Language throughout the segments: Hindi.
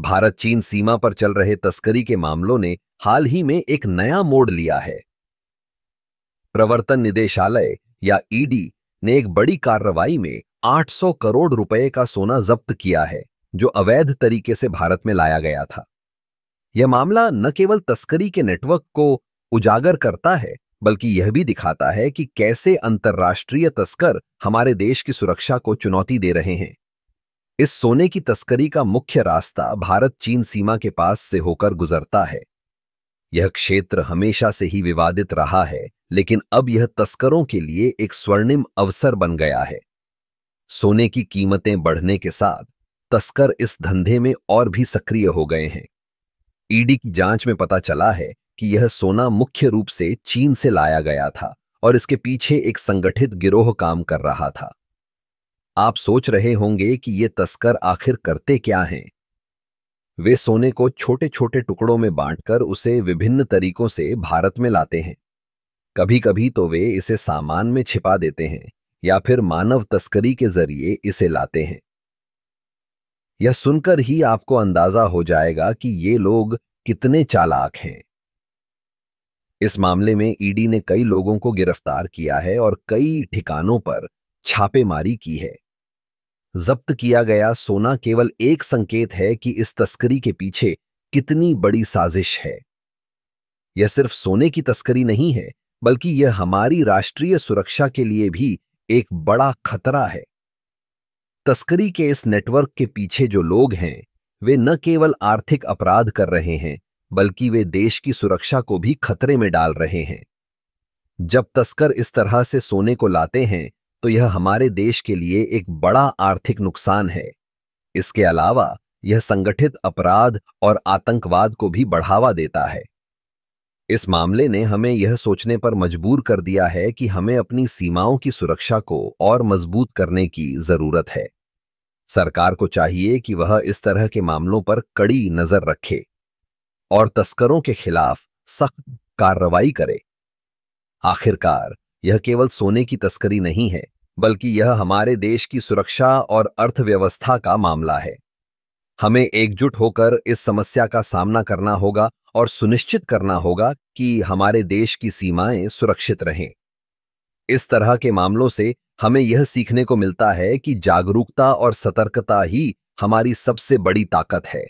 भारत चीन सीमा पर चल रहे तस्करी के मामलों ने हाल ही में एक नया मोड़ लिया है। प्रवर्तन निदेशालय या ईडी ने एक बड़ी कार्रवाई में 800 करोड़ रुपए का सोना जब्त किया है, जो अवैध तरीके से भारत में लाया गया था। यह मामला न केवल तस्करी के नेटवर्क को उजागर करता है, बल्कि यह भी दिखाता है कि कैसे अंतर्राष्ट्रीय तस्कर हमारे देश की सुरक्षा को चुनौती दे रहे हैं। इस सोने की तस्करी का मुख्य रास्ता भारत चीन सीमा के पास से होकर गुजरता है। यह क्षेत्र हमेशा से ही विवादित रहा है, लेकिन अब यह तस्करों के लिए एक स्वर्णिम अवसर बन गया है। सोने की कीमतें बढ़ने के साथ तस्कर इस धंधे में और भी सक्रिय हो गए हैं। ईडी की जांच में पता चला है कि यह सोना मुख्य रूप से चीन से लाया गया था और इसके पीछे एक संगठित गिरोह काम कर रहा था। आप सोच रहे होंगे कि ये तस्कर आखिर करते क्या हैं? वे सोने को छोटे छोटे टुकड़ों में बांटकर उसे विभिन्न तरीकों से भारत में लाते हैं। कभी कभी तो वे इसे सामान में छिपा देते हैं या फिर मानव तस्करी के जरिए इसे लाते हैं। यह सुनकर ही आपको अंदाजा हो जाएगा कि ये लोग कितने चालाक हैं। इस मामले में ईडी ने कई लोगों को गिरफ्तार किया है और कई ठिकानों पर छापेमारी की है। जब्त किया गया सोना केवल एक संकेत है कि इस तस्करी के पीछे कितनी बड़ी साजिश है। यह सिर्फ सोने की तस्करी नहीं है, बल्कि यह हमारी राष्ट्रीय सुरक्षा के लिए भी एक बड़ा खतरा है। तस्करी के इस नेटवर्क के पीछे जो लोग हैं, वे न केवल आर्थिक अपराध कर रहे हैं, बल्कि वे देश की सुरक्षा को भी खतरे में डाल रहे हैं। जब तस्कर इस तरह से सोने को लाते हैं, तो यह हमारे देश के लिए एक बड़ा आर्थिक नुकसान है। इसके अलावा यह संगठित अपराध और आतंकवाद को भी बढ़ावा देता है। इस मामले ने हमें यह सोचने पर मजबूर कर दिया है कि हमें अपनी सीमाओं की सुरक्षा को और मजबूत करने की जरूरत है। सरकार को चाहिए कि वह इस तरह के मामलों पर कड़ी नजर रखे और तस्करों के खिलाफ सख्त कार्रवाई करे। आखिरकार यह केवल सोने की तस्करी नहीं है, बल्कि यह हमारे देश की सुरक्षा और अर्थव्यवस्था का मामला है। हमें एकजुट होकर इस समस्या का सामना करना होगा और सुनिश्चित करना होगा कि हमारे देश की सीमाएं सुरक्षित रहें। इस तरह के मामलों से हमें यह सीखने को मिलता है कि जागरूकता और सतर्कता ही हमारी सबसे बड़ी ताकत है।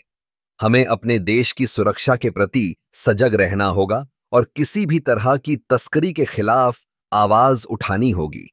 हमें अपने देश की सुरक्षा के प्रति सजग रहना होगा और किसी भी तरह की तस्करी के खिलाफ आवाज उठानी होगी।